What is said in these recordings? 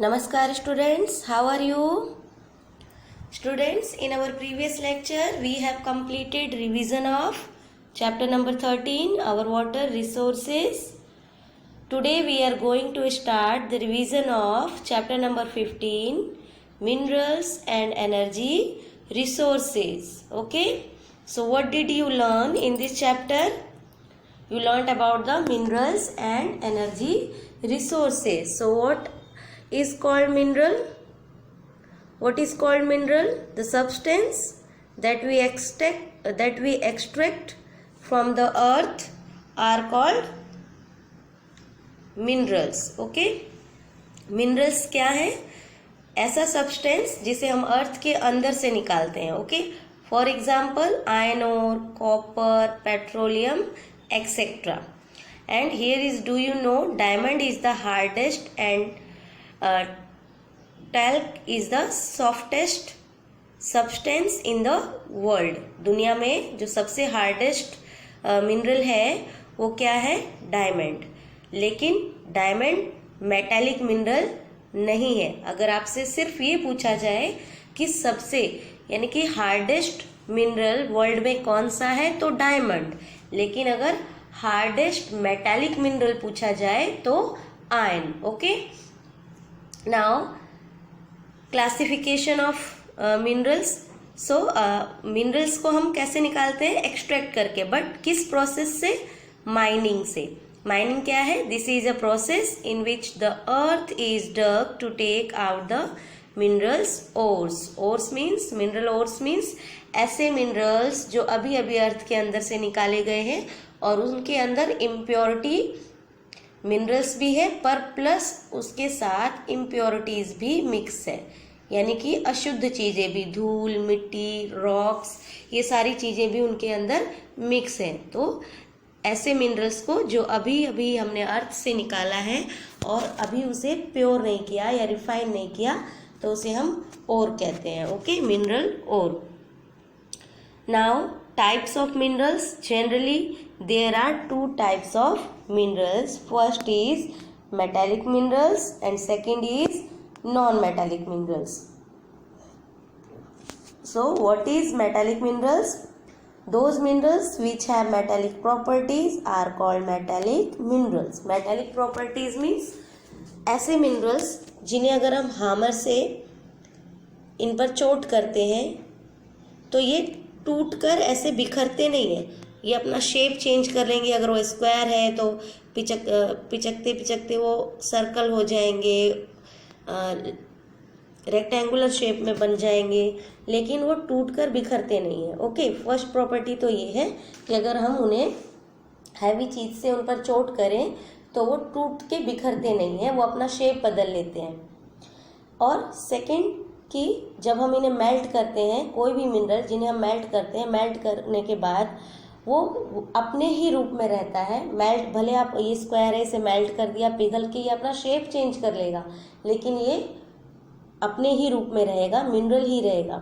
Namaskar students, how are you? Students, in our previous lecture we have completed revision of chapter number 13, our water resources. Today we are going to start the revision of chapter number 15, minerals and energy resources. Okay, so what did you learn in this chapter? You learned about the minerals and energy resources. So what is called mineral? What is called mineral? The substance that we extract from the earth are called minerals. Okay, minerals क्या है? ऐसा substance जिसे हम अर्थ के अंदर से निकालते हैं. Okay, for example iron ore, copper, petroleum, etcetera. And here is, do you know, diamond is the hardest and talc is the softest substance in the world. दुनिया में जो सबसे हार्डेस्ट मिनरल है वो क्या है? डायमंड. लेकिन डायमंड मेटालिक मिनरल नहीं है. अगर आपसे सिर्फ ये पूछा जाए कि सबसे यानी कि हार्डेस्ट मिनरल वर्ल्ड में कौन सा है तो डायमंड. लेकिन अगर हार्डेस्ट मेटालिक मिनरल पूछा जाए तो iron. Okay, now classification of minerals. So minerals को हम कैसे निकालते हैं? एक्सट्रैक्ट करके. बट किस प्रोसेस से? माइनिंग से. माइनिंग क्या है? This is a process in which the earth is dug to take out the minerals ores. Ores means, mineral ores means ऐसे मिनरल्स जो अभी अभी अर्थ के अंदर से निकाले गए हैं और उनके अंदर इम्प्योरिटी मिनरल्स भी है पर प्लस उसके साथ इम्प्योरिटीज भी मिक्स है. यानी कि अशुद्ध चीज़ें भी, धूल, मिट्टी, रॉक्स, ये सारी चीज़ें भी उनके अंदर मिक्स हैं. तो ऐसे मिनरल्स को जो अभी अभी हमने अर्थ से निकाला है और अभी उसे प्योर नहीं किया या रिफाइन नहीं किया तो उसे हम ओर कहते हैं. Okay, mineral ore. Now types of minerals. Generally there are two types of minerals. First is metallic minerals and second is non-metallic minerals. So what is metallic minerals? Those minerals which have metallic properties are called metallic minerals. Metallic properties means ऐसे minerals जिन्हें अगर हम hammer से इन पर चोट करते हैं तो ये टूट कर ऐसे बिखरते नहीं है. ये अपना शेप चेंज कर लेंगे. अगर वो स्क्वायर है तो पिचकते पिचकते वो सर्कल हो जाएंगे, रेक्टेंगुलर शेप में बन जाएंगे, लेकिन वो टूट कर बिखरते नहीं है. ओके, फर्स्ट प्रॉपर्टी तो ये है कि अगर हम उन्हें हैवी चीज़ से उन पर चोट करें तो वो टूट के बिखरते नहीं है, वो अपना शेप बदल लेते हैं. और सेकेंड कि जब हम इन्हें मेल्ट करते हैं, कोई भी मिनरल जिन्हें हम मेल्ट करते हैं, मेल्ट करने के बाद वो अपने ही रूप में रहता है. मेल्ट भले आप ये स्क्वायर है इसे मेल्ट कर दिया, पिघल के ये अपना शेप चेंज कर लेगा, लेकिन ये अपने ही रूप में रहेगा, मिनरल ही रहेगा.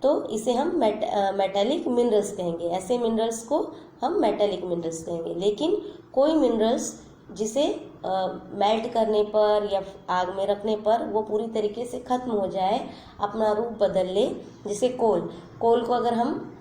तो इसे हम मेटालिक मिनरल्स कहेंगे. ऐसे मिनरल्स को हम मेटालिक मिनरल्स कहेंगे. लेकिन कोई मिनरल्स जिसे मेल्ट करने पर या आग में रखने पर वो पूरी तरीके से ख़त्म हो जाए, अपना रूप बदल ले, जैसे कोल. कोल को अगर हम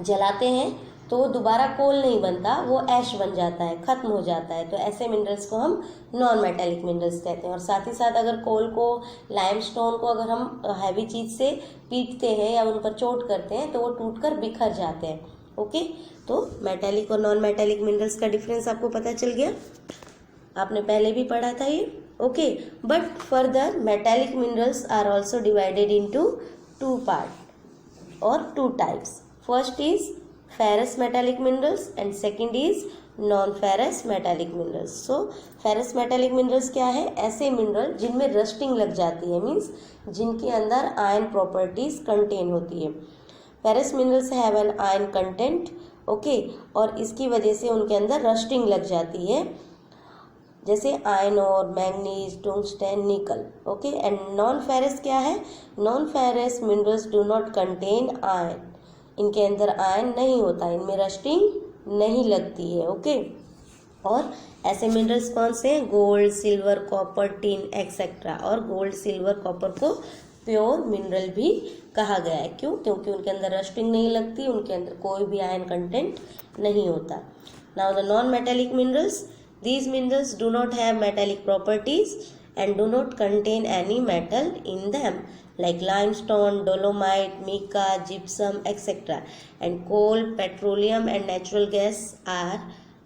जलाते हैं तो वो दोबारा कोल नहीं बनता, वो ऐश बन जाता है, ख़त्म हो जाता है. तो ऐसे मिनरल्स को हम नॉन मेटालिक मिनरल्स कहते हैं. और साथ ही साथ अगर कोल को, लाइमस्टोन को अगर हम हैवी चीज़ से पीटते हैं या उन पर चोट करते हैं तो वो टूट कर बिखर जाते हैं. ओके, तो मेटालिक और नॉन मेटालिक मिनरल्स का डिफरेंस आपको पता चल गया. आपने पहले भी पढ़ा था ये. Okay, but further metallic minerals are also divided into two part और two types. First is ferrous metallic minerals and second is non ferrous metallic minerals. So ferrous metallic minerals क्या है? ऐसे मिनरल जिनमें रस्टिंग लग जाती है, means जिनके अंदर आयरन प्रॉपर्टीज कंटेन होती है. Ferrous minerals have an iron content. Okay, और इसकी वजह से उनके अंदर रस्टिंग लग जाती है, जैसे आयरन और मैंगनीज, टंगस्टन, निकल. ओके, एंड नॉन फेरस क्या है? Non ferrous minerals do not contain iron. इनके अंदर आयरन नहीं होता, इनमें रस्टिंग नहीं लगती है. ओके, और ऐसे मिनरल्स कौन से हैं? Gold, silver, copper, tin etcetera. और गोल्ड, सिल्वर, कॉपर को प्योर मिनरल भी कहा गया है। क्यों? क्योंकि उनके अंदर रस्टिंग नहीं लगती, उनके अंदर कोई भी आयन कंटेंट नहीं होता। Now the non metallic minerals, these minerals do not have metallic properties and do not contain any metal in them, like limestone, dolomite, mica, gypsum, etc. And coal, petroleum and natural gas are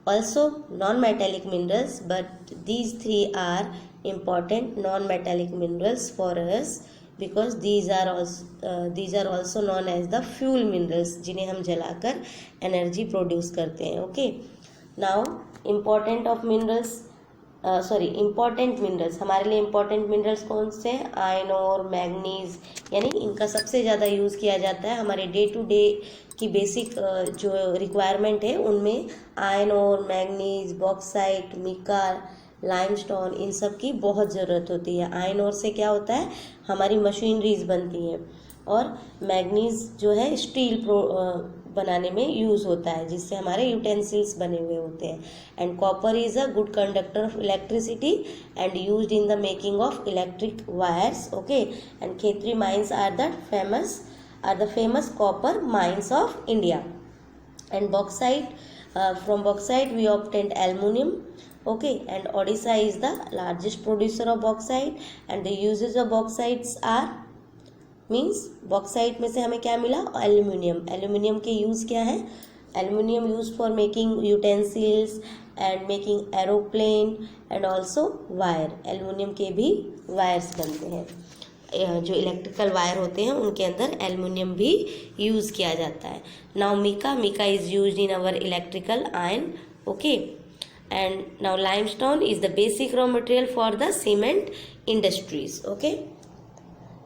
also non-metallic minerals, but these three are important non-metallic minerals for us because these are also known as the fuel minerals, जिन्हें हम जलाकर energy produce करते हैं। Okay, now important of minerals, important minerals, हमारे लिए important minerals कौन से हैं? आयरन और मैग्नीज, यानी इनका सबसे ज़्यादा यूज़ किया जाता है हमारे डे टू डे की बेसिक जो रिक्वायरमेंट है उनमें आयरन और मैग्नीज, बॉक्साइट, मिका, लाइमस्टोन, इन सब की बहुत ज़रूरत होती है। आयरन और से क्या होता है? हमारी मशीनरीज बनती हैं, और मैग्नीज जो है स्टील बनाने में यूज़ होता है, जिससे हमारे यूटेंसिल्स बने हुए होते हैं। And copper is a good conductor of electricity and used in the making of electric wires. Okay, and Khetri mines are the famous copper mines of India. And bauxite, from bauxite we obtained aluminium. Okay, and Odisha is the largest producer of bauxite, and the uses of bauxites are means bauxite में से हमें क्या मिला? Aluminium. Aluminium के use क्या है? Aluminium use for making utensils and making aeroplane and also wire. Aluminium के भी वायर्स बनते हैं, जो इलेक्ट्रिकल वायर होते हैं उनके अंदर एल्यूमिनियम भी यूज़ किया जाता है। Now mica is used in our electrical iron. Okay, and now limestone is the basic raw material for the cement industries. Okay,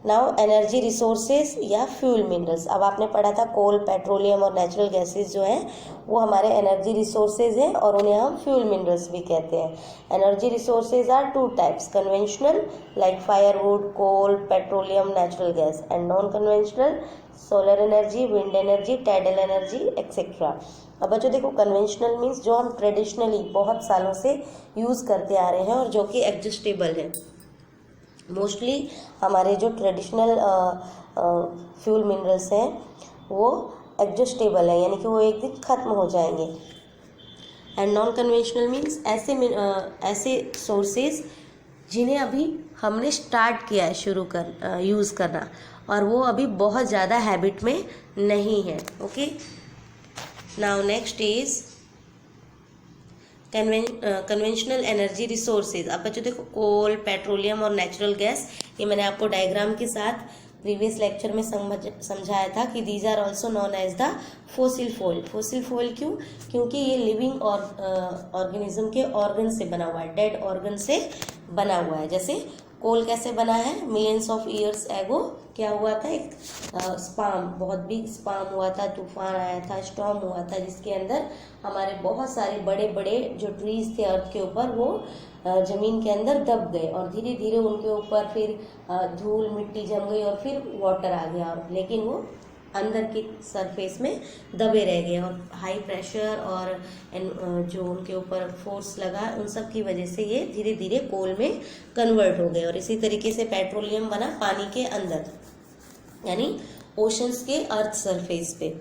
now energy resources या फ्यूल मिनरल्स। अब आपने पढ़ा था कोल, पेट्रोलियम और नेचुरल गैसेस जो हैं वो हमारे एनर्जी रिसोर्सेज हैं और उन्हें हम फ्यूल मिनरल्स भी कहते हैं। Energy resources are two types, conventional like firewood, coal, petroleum, natural gas, and non conventional solar energy, wind energy, tidal energy etcetera. अब बच्चों देखो, कन्वेंशनल मीन्स जो हम ट्रेडिशनली बहुत सालों से यूज़ करते आ रहे हैं और जो कि एडजस्टेबल है। मोस्टली हमारे जो ट्रेडिशनल फ्यूल मिनरल्स हैं वो एडजस्टेबल है, यानी कि वो एक दिन ख़त्म हो जाएंगे। एंड नॉन कन्वेंशनल मीन्स ऐसे सोर्सेज जिन्हें अभी हमने स्टार्ट किया है यूज़ करना, और वो अभी बहुत ज़्यादा हैबिट में नहीं है। Okay, now next is conventional energy resources. अब बच्चों देखो, कोल, पेट्रोलियम और नेचुरल गैस, ये मैंने आपको डायग्राम के साथ प्रीवियस लेक्चर में समझाया था कि these are also known as the fossil fuel. Fossil fuel क्यों? क्योंकि ये लिविंग ऑर्गेनिज्म के ऑर्गन से बना हुआ है, डेड ऑर्गन से बना हुआ है। जैसे कोल कैसे बना है? मिलियंस ऑफ ईयर्स एगो क्या हुआ था? एक स्पार्म, बहुत बिग स्पार्म हुआ था, तूफान आया था, स्टॉर्म हुआ था, जिसके अंदर हमारे बहुत सारे बड़े बड़े जो ट्रीज थे अर्थ के ऊपर वो ज़मीन के अंदर दब गए, और धीरे धीरे उनके ऊपर फिर धूल मिट्टी जम गई और फिर वाटर आ गया, लेकिन वो अंदर की सरफेस में दबे रह गए, और हाई प्रेशर और जो उनके ऊपर फोर्स लगा उन सब की वजह से ये धीरे धीरे कोल में कन्वर्ट हो गए। और इसी तरीके से पेट्रोलियम बना पानी के अंदर, यानी ओशंस के अर्थ सरफेस पे,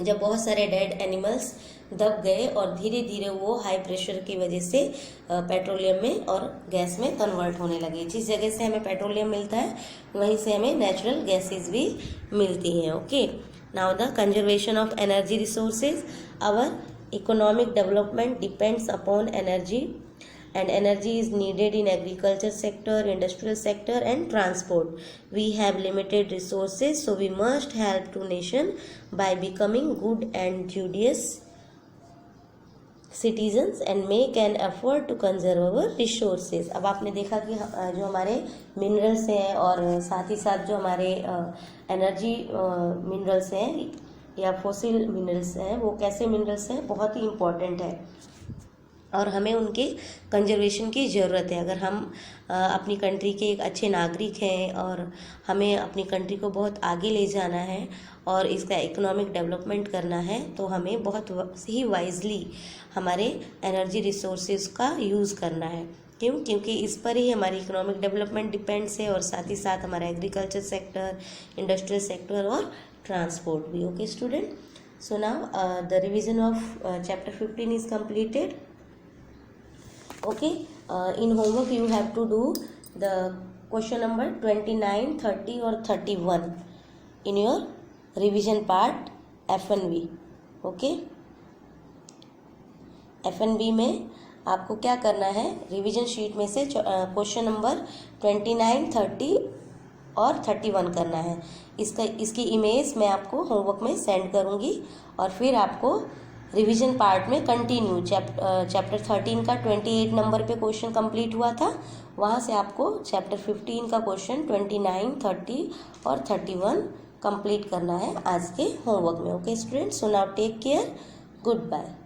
जब बहुत सारे डेड एनिमल्स दब गए और धीरे धीरे वो हाई प्रेशर की वजह से पेट्रोलियम में और गैस में कन्वर्ट होने लगे। जिस जगह से हमें पेट्रोलियम मिलता है वहीं से हमें नेचुरल गैसेस भी मिलती हैं। Okay, now the conservation of energy resources. Our economic development depends upon energy, and energy is needed in agriculture sector, industrial sector and transport. We have limited resources, so we must help to nation by becoming good and judicious citizens and make an effort to conserve our resources. अब आपने देखा कि जो हमारे minerals हैं और साथ ही साथ जो हमारे एनर्जी मिनरल्स हैं या फॉसिल मिनरल्स हैं वो कैसे मिनरल्स हैं, बहुत ही इम्पोर्टेंट है। और हमें उनके कंजर्वेशन की ज़रूरत है। अगर हम अपनी कंट्री के एक अच्छे नागरिक हैं और हमें अपनी कंट्री को बहुत आगे ले जाना है और इसका इकोनॉमिक डेवलपमेंट करना है, तो हमें बहुत ही वाइजली हमारे एनर्जी रिसोर्सेज का यूज़ करना है। क्यों? क्योंकि इस पर ही हमारी इकोनॉमिक डेवलपमेंट डिपेंड्स है, और साथ ही साथ हमारा एग्रीकल्चर सेक्टर, इंडस्ट्रियल सेक्टर और ट्रांसपोर्ट भी। Okay student, so now the revision of chapter 15 is completed. Okay, in homework you have to do the question number 29, 30 or 31 in your revision part F&B. Okay, F&B में आपको क्या करना है, revision sheet में से question number 29, 30 और 31 करना है। इसकी इमेज मैं आपको होमवर्क में सेंड करूँगी, और फिर आपको रिवीजन पार्ट में कंटिन्यू चैप्टर 13 का 28 नंबर पे क्वेश्चन कंप्लीट हुआ था, वहाँ से आपको चैप्टर 15 का क्वेश्चन 29, 30 और 31 कंप्लीट करना है आज के होमवर्क में। Okay students, so now take care, good bye.